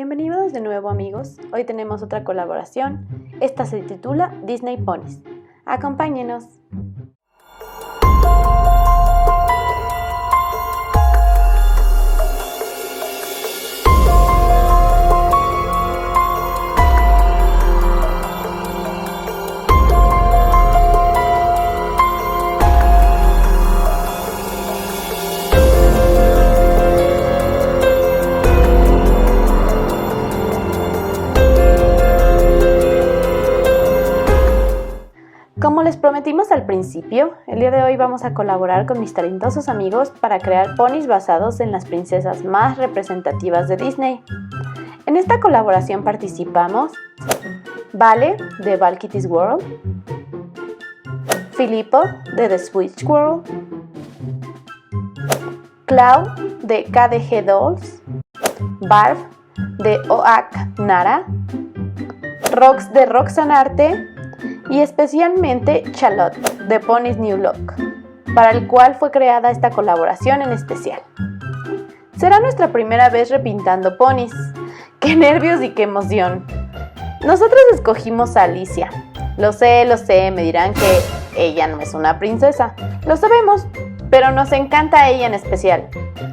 Bienvenidos de nuevo amigos, hoy tenemos otra colaboración, esta se titula Disney Ponies. Acompáñenos. Como les prometimos al principio, el día de hoy vamos a colaborar con mis talentosos amigos para crear ponis basados en las princesas más representativas de Disney. En esta colaboración participamos Vale de Val Kitty's World, Filippo de The Switch World, Clau de KDG Dolls, Barb de OAK Nara, Rox de Roxanarte y especialmente Charlotte de Ponies New Look, para el cual fue creada esta colaboración en especial. Será nuestra primera vez repintando ponis. ¡Qué nervios y qué emoción! Nosotros escogimos a Alicia. Lo sé, me dirán que ella no es una princesa. Lo sabemos, pero nos encanta ella en especial.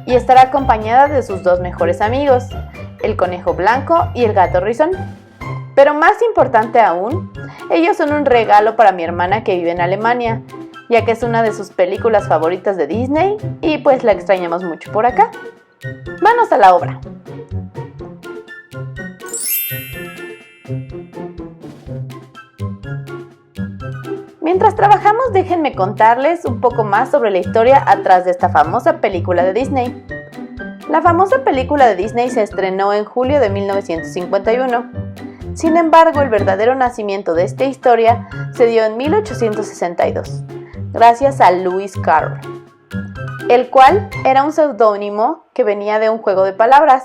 Y estará acompañada de sus dos mejores amigos, el conejo blanco y el gato rizón. Pero más importante aún, ellos son un regalo para mi hermana que vive en Alemania, ya que es una de sus películas favoritas de Disney y pues la extrañamos mucho por acá. ¡Manos a la obra! Mientras trabajamos, déjenme contarles un poco más sobre la historia atrás de esta famosa película de Disney. La famosa película de Disney se estrenó en julio de 1951. Sin embargo, el verdadero nacimiento de esta historia se dio en 1862, gracias a Lewis Carroll, el cual era un seudónimo que venía de un juego de palabras.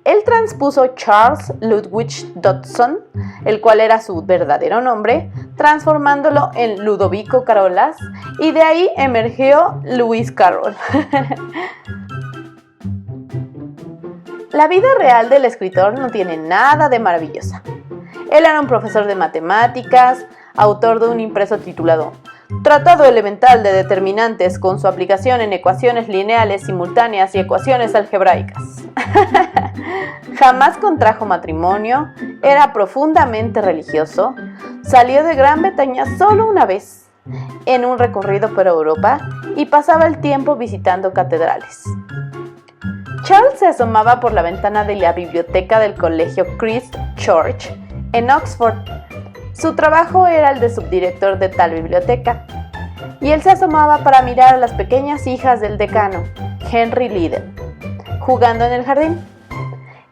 Él transpuso Charles Ludwig Dodson, el cual era su verdadero nombre, transformándolo en Ludovico Carolas, y de ahí emergió Lewis Carroll. La vida real del escritor no tiene nada de maravillosa. Él era un profesor de matemáticas, autor de un impreso titulado Tratado Elemental de Determinantes con su aplicación en ecuaciones lineales simultáneas y ecuaciones algebraicas. Jamás contrajo matrimonio, era profundamente religioso, salió de Gran Bretaña solo una vez, en un recorrido por Europa, y pasaba el tiempo visitando catedrales. Charles se asomaba por la ventana de la biblioteca del colegio Christ Church en Oxford. Su trabajo era el de subdirector de tal biblioteca, y él se asomaba para mirar a las pequeñas hijas del decano, Henry Liddell, jugando en el jardín.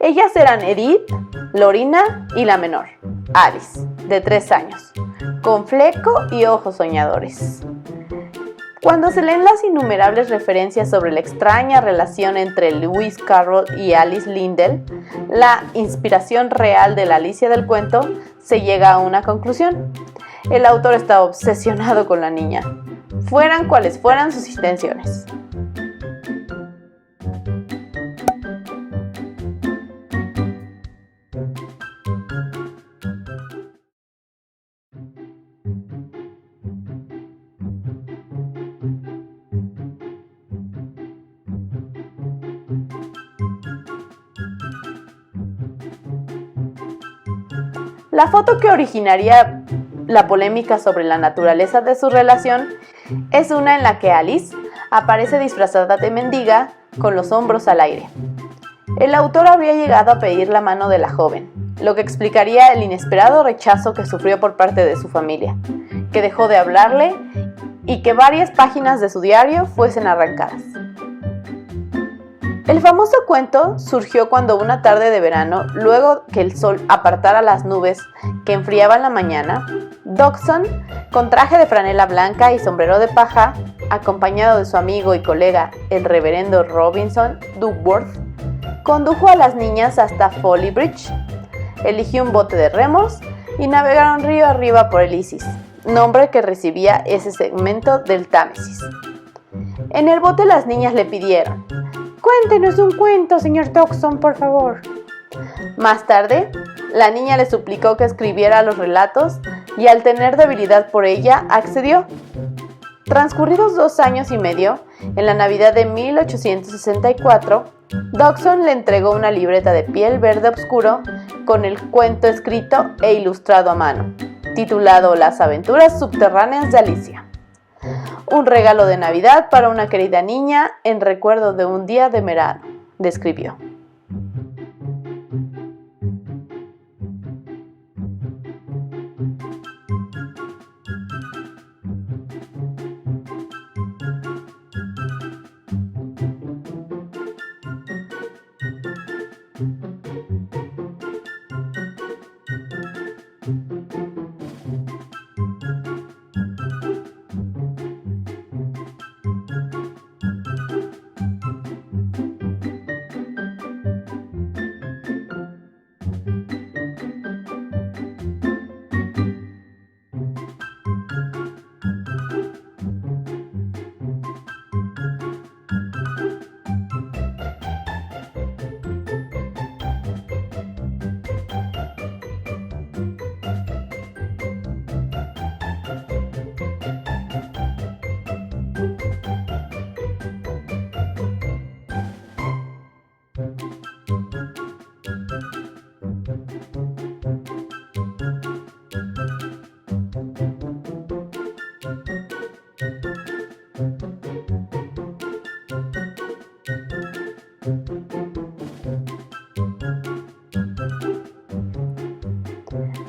Ellas eran Edith, Lorina y la menor, Alice, de 3 años, con fleco y ojos soñadores. Cuando se leen las innumerables referencias sobre la extraña relación entre Lewis Carroll y Alice Liddell, la inspiración real de la Alicia del cuento, se llega a una conclusión. El autor está obsesionado con la niña, fueran cuales fueran sus intenciones. La foto que originaría la polémica sobre la naturaleza de su relación es una en la que Alice aparece disfrazada de mendiga con los hombros al aire. El autor habría llegado a pedir la mano de la joven, lo que explicaría el inesperado rechazo que sufrió por parte de su familia, que dejó de hablarle y que varias páginas de su diario fuesen arrancadas. El famoso cuento surgió cuando una tarde de verano, luego que el sol apartara las nubes que enfriaban la mañana, Dodson, con traje de franela blanca y sombrero de paja, acompañado de su amigo y colega, el reverendo Robinson Duckworth, condujo a las niñas hasta Folly Bridge, eligió un bote de remos y navegaron río arriba por el Isis, nombre que recibía ese segmento del Támesis. En el bote las niñas le pidieron: «Cuéntenos un cuento, señor Dodson, por favor». Más tarde, la niña le suplicó que escribiera los relatos y al tener debilidad por ella, accedió. Transcurridos 2 años y medio, en la Navidad de 1864, Dodgson le entregó una libreta de piel verde oscuro con el cuento escrito e ilustrado a mano, titulado Las aventuras subterráneas de Alicia. Un regalo de Navidad para una querida niña en recuerdo de un día de verano, describió.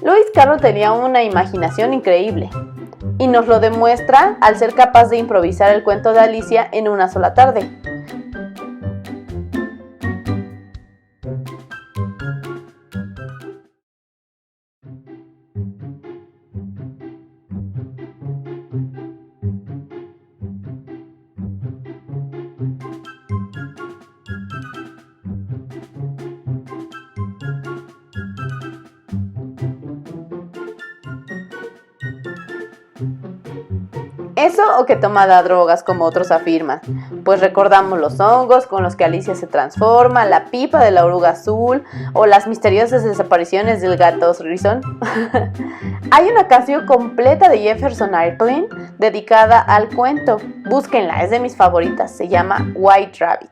Lewis Carroll tenía una imaginación increíble y nos lo demuestra al ser capaz de improvisar el cuento de Alicia en una sola tarde. Eso o que tomaba drogas, como otros afirman, pues recordamos los hongos con los que Alicia se transforma, la pipa de la oruga azul o las misteriosas desapariciones del gato Grison. Hay una canción completa de Jefferson Airplane dedicada al cuento. Búsquenla, es de mis favoritas, se llama White Rabbit.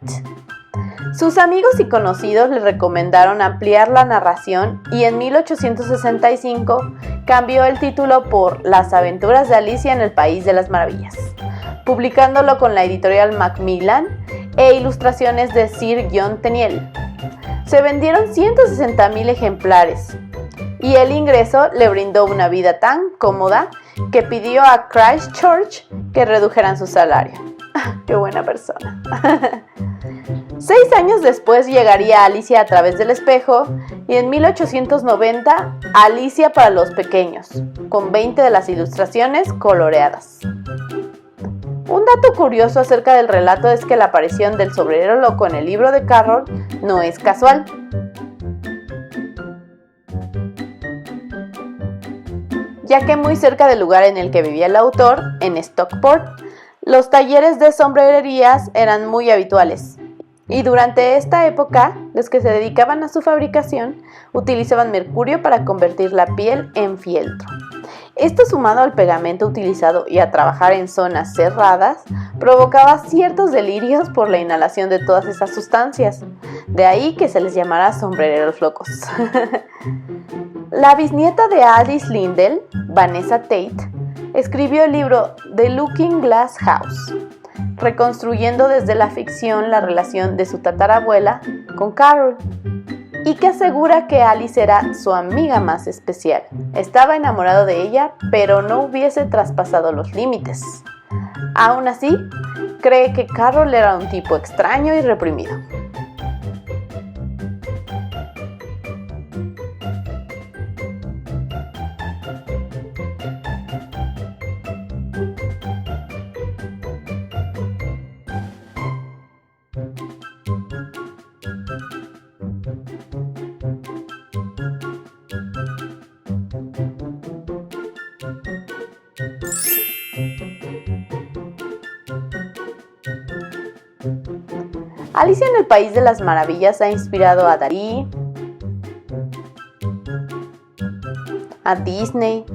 Sus amigos y conocidos le recomendaron ampliar la narración y en 1865 cambió el título por Las aventuras de Alicia en el País de las Maravillas, publicándolo con la editorial Macmillan e ilustraciones de Sir John Tenniel. Se vendieron 160,000 ejemplares y el ingreso le brindó una vida tan cómoda que pidió a Christchurch que redujeran su salario. ¡Qué buena persona! 6 años después llegaría Alicia a través del espejo y en 1890 Alicia para los pequeños, con 20 de las ilustraciones coloreadas. Un dato curioso acerca del relato es que la aparición del sombrerero loco en el libro de Carroll no es casual. Ya que muy cerca del lugar en el que vivía el autor, en Stockport, los talleres de sombrererías eran muy habituales. Y durante esta época, los que se dedicaban a su fabricación utilizaban mercurio para convertir la piel en fieltro. Esto, sumado al pegamento utilizado y a trabajar en zonas cerradas, provocaba ciertos delirios por la inhalación de todas esas sustancias. De ahí que se les llamara sombrereros locos. La bisnieta de Alice Lindell, Vanessa Tate, escribió el libro The Looking Glass House, reconstruyendo desde la ficción la relación de su tatarabuela con Carroll, y que asegura que Alice era su amiga más especial. Estaba enamorado de ella, pero no hubiese traspasado los límites. Aún así, cree que Carroll era un tipo extraño y reprimido. Alicia en el País de las Maravillas ha inspirado a Dalí, a Disney,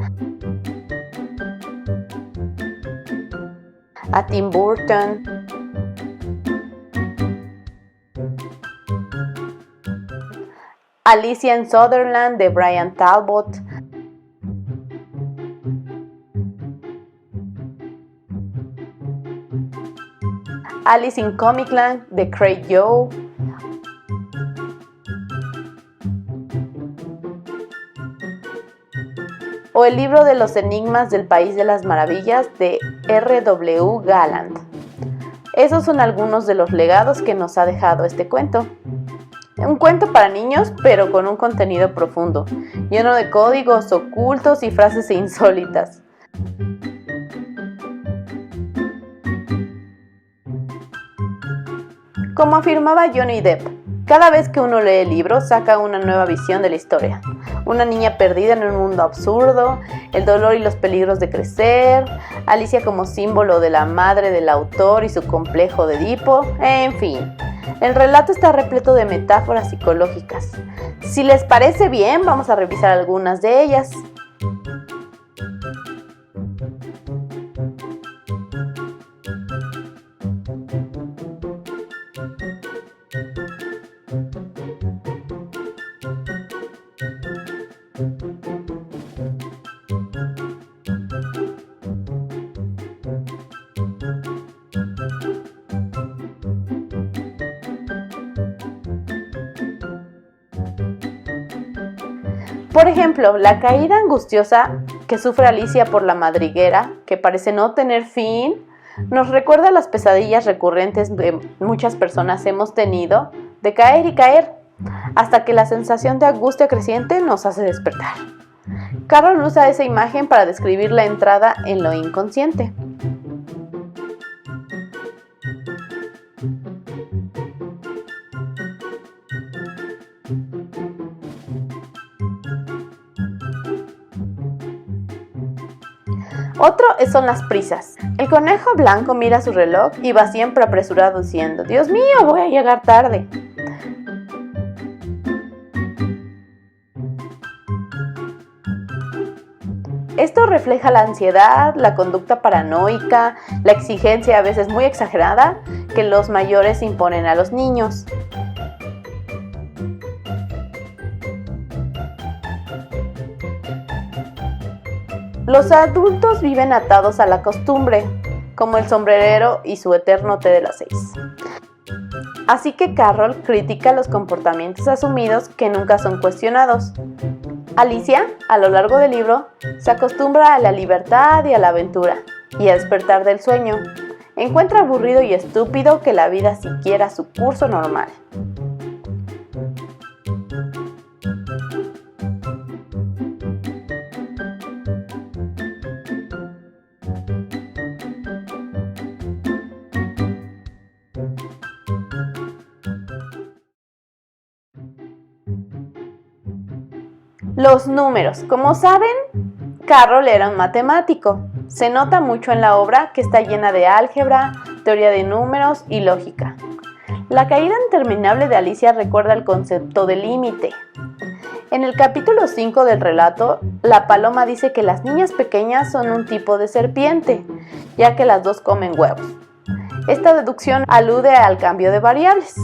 a Tim Burton, Alicia in Sutherland de Brian Talbot, Alice in Comicland de Craig Yoe, o El libro de los enigmas del País de las Maravillas de R.W. Galland. Esos son algunos de los legados que nos ha dejado este cuento. Un cuento para niños, pero con un contenido profundo, lleno de códigos ocultos y frases insólitas. Como afirmaba Johnny Depp, cada vez que uno lee el libro saca una nueva visión de la historia. Una niña perdida en un mundo absurdo, el dolor y los peligros de crecer, Alicia como símbolo de la madre del autor y su complejo de Edipo, en fin. El relato está repleto de metáforas psicológicas. Si les parece bien, vamos a revisar algunas de ellas. Por ejemplo, la caída angustiosa que sufre Alicia por la madriguera, que parece no tener fin, nos recuerda las pesadillas recurrentes que muchas personas hemos tenido de caer y caer, hasta que la sensación de angustia creciente nos hace despertar. Carroll usa esa imagen para describir la entrada en lo inconsciente. Otro son las prisas. El conejo blanco mira su reloj y va siempre apresurado diciendo: «Dios mío, voy a llegar tarde». Esto refleja la ansiedad, la conducta paranoica, la exigencia a veces muy exagerada que los mayores imponen a los niños. Los adultos viven atados a la costumbre, como el sombrerero y su eterno té de las 6. Así que Carroll critica los comportamientos asumidos que nunca son cuestionados. Alicia, a lo largo del libro, se acostumbra a la libertad y a la aventura, y a despertar del sueño. Encuentra aburrido y estúpido que la vida siguiera su curso normal. Los números. Como saben, Carroll era un matemático. Se nota mucho en la obra que está llena de álgebra, teoría de números y lógica. La caída interminable de Alicia recuerda el concepto de límite. En el capítulo 5 del relato, la paloma dice que las niñas pequeñas son un tipo de serpiente, ya que las dos comen huevos. Esta deducción alude al cambio de variables.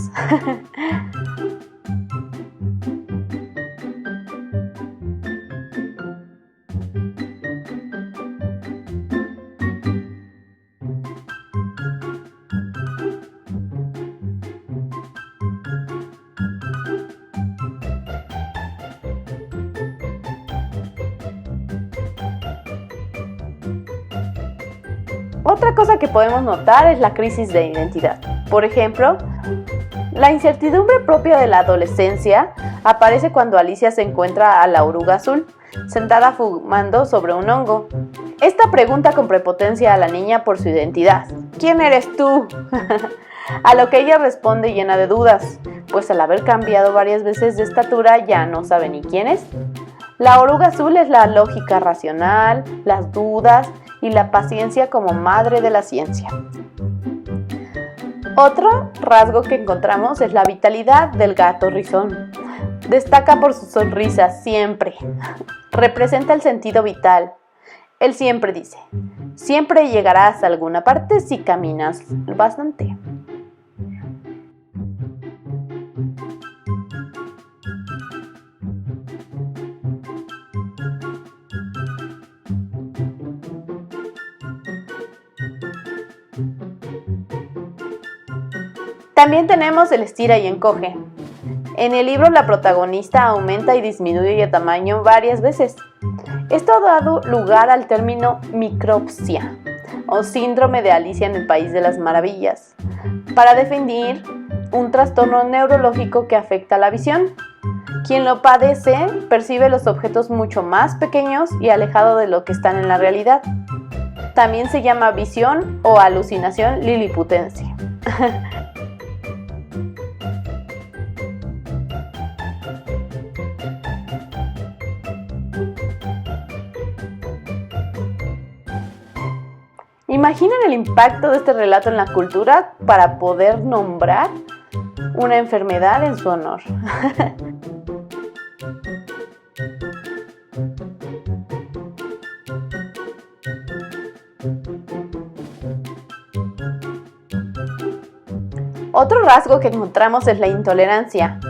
Otra cosa que podemos notar es la crisis de identidad. Por ejemplo, la incertidumbre propia de la adolescencia aparece cuando Alicia se encuentra a la oruga azul, sentada fumando sobre un hongo. Esta pregunta con prepotencia a la niña por su identidad. ¿Quién eres tú? A lo que ella responde llena de dudas, pues al haber cambiado varias veces de estatura ya no sabe ni quién es. La oruga azul es la lógica racional, las dudas y la paciencia como madre de la ciencia. Otro rasgo que encontramos es la vitalidad del gato rizón. Destaca por su sonrisa siempre. Representa el sentido vital. Él siempre dice, siempre llegarás a alguna parte si caminas bastante. También tenemos el estira y encoge. En el libro la protagonista aumenta y disminuye de tamaño varias veces. Esto ha dado lugar al término micropsia o síndrome de Alicia en el País de las Maravillas, para definir un trastorno neurológico que afecta la visión. Quien lo padece percibe los objetos mucho más pequeños y alejados de lo que están en la realidad. También se llama visión o alucinación liliputense. ¿Imaginan el impacto de este relato en la cultura para poder nombrar una enfermedad en su honor? Otro rasgo que encontramos es la intolerancia.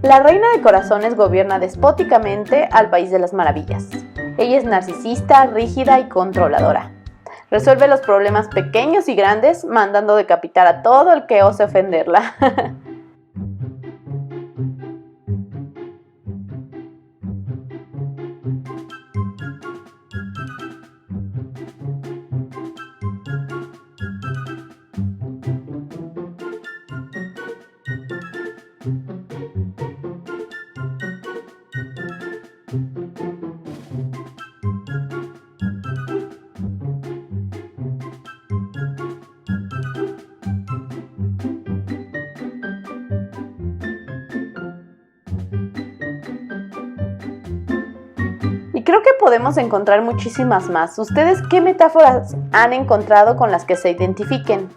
La reina de corazones gobierna despóticamente al País de las Maravillas. Ella es narcisista, rígida y controladora. Resuelve los problemas pequeños y grandes mandando decapitar a todo el que ose ofenderla. Y creo que podemos encontrar muchísimas más. ¿Ustedes qué metáforas han encontrado con las que se identifiquen?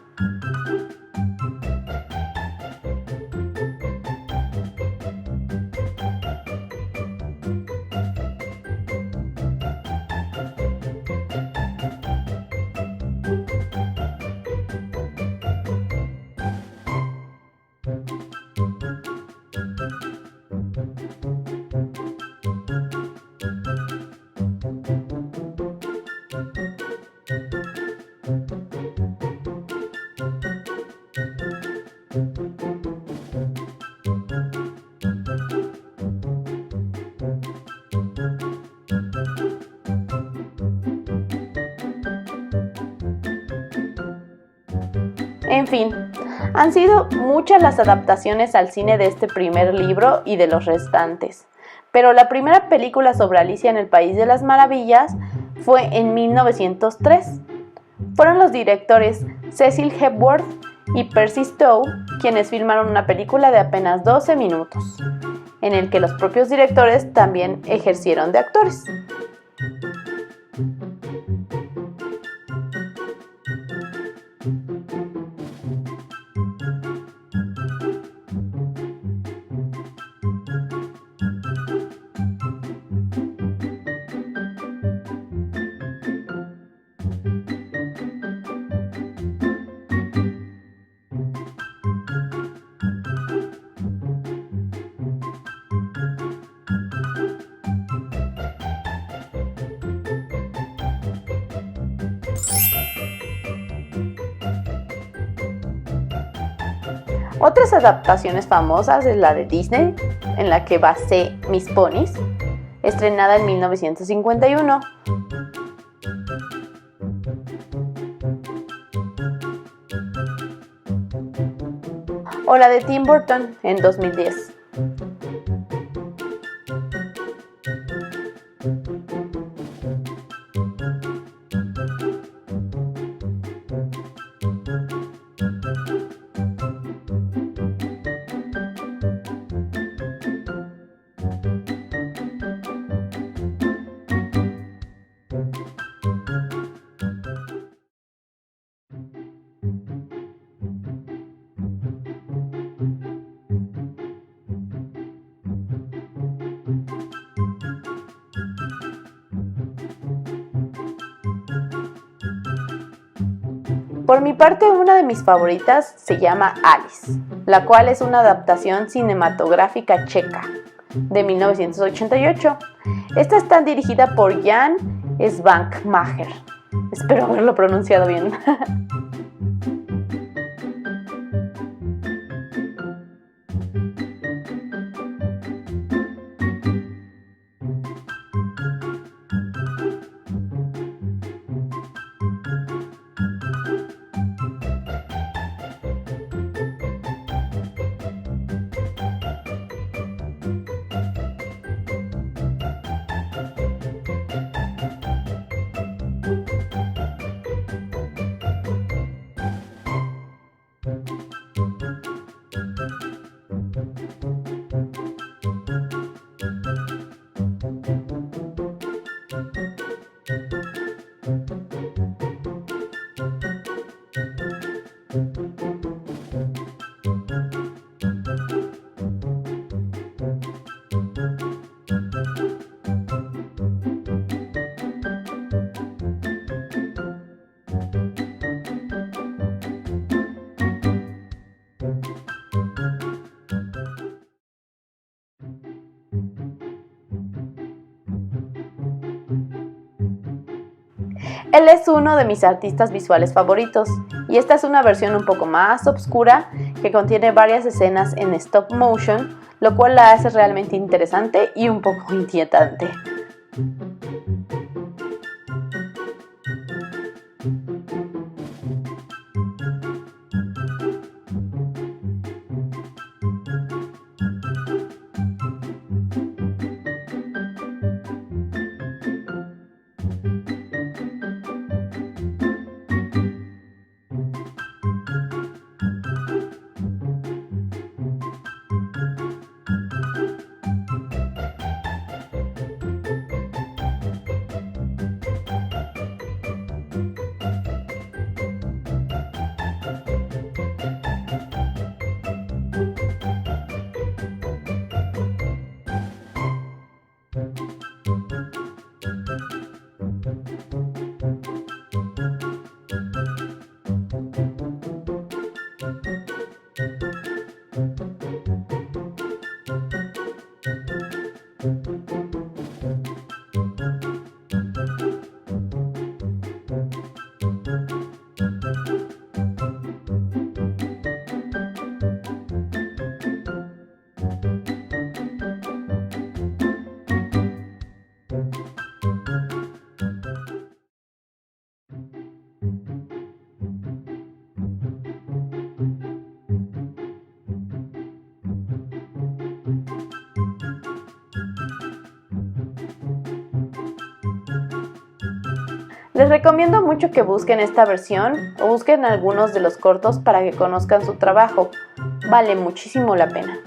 En fin, han sido muchas las adaptaciones al cine de este primer libro y de los restantes, pero la primera película sobre Alicia en el País de las Maravillas fue en 1903. Fueron los directores Cecil Hepworth y Percy Stowe quienes filmaron una película de apenas 12 minutos, en el que los propios directores también ejercieron de actores. Otras adaptaciones famosas es la de Disney, en la que basé Mis Ponis, estrenada en 1951. O la de Tim Burton en 2010. Por mi parte, una de mis favoritas se llama Alice, la cual es una adaptación cinematográfica checa de 1988. Esta está dirigida por Jan Svankmajer. Espero haberlo pronunciado bien. Él es uno de mis artistas visuales favoritos, y esta es una versión un poco más oscura que contiene varias escenas en stop motion, lo cual la hace realmente interesante y un poco inquietante. Les recomiendo mucho que busquen esta versión o busquen algunos de los cortos para que conozcan su trabajo. Vale muchísimo la pena.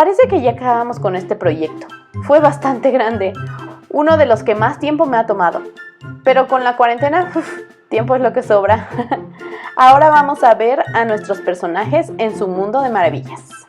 Parece que ya acabamos con este proyecto. Fue bastante grande, uno de los que más tiempo me ha tomado. Pero con la cuarentena, tiempo es lo que sobra. Ahora vamos a ver a nuestros personajes en su mundo de maravillas.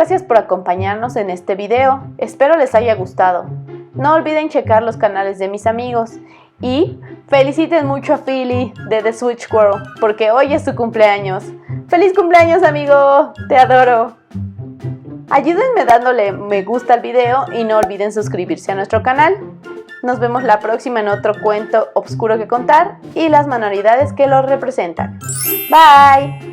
gracias por acompañarnos en este video, espero les haya gustado. No olviden checar los canales de mis amigos y feliciten mucho a Philly de The Switch World porque hoy es su cumpleaños. ¡Feliz cumpleaños, amigo! ¡Te adoro! Ayúdenme dándole me gusta al video y no olviden suscribirse a nuestro canal. Nos vemos la próxima en otro cuento oscuro que contar y las manualidades que lo representan. Bye.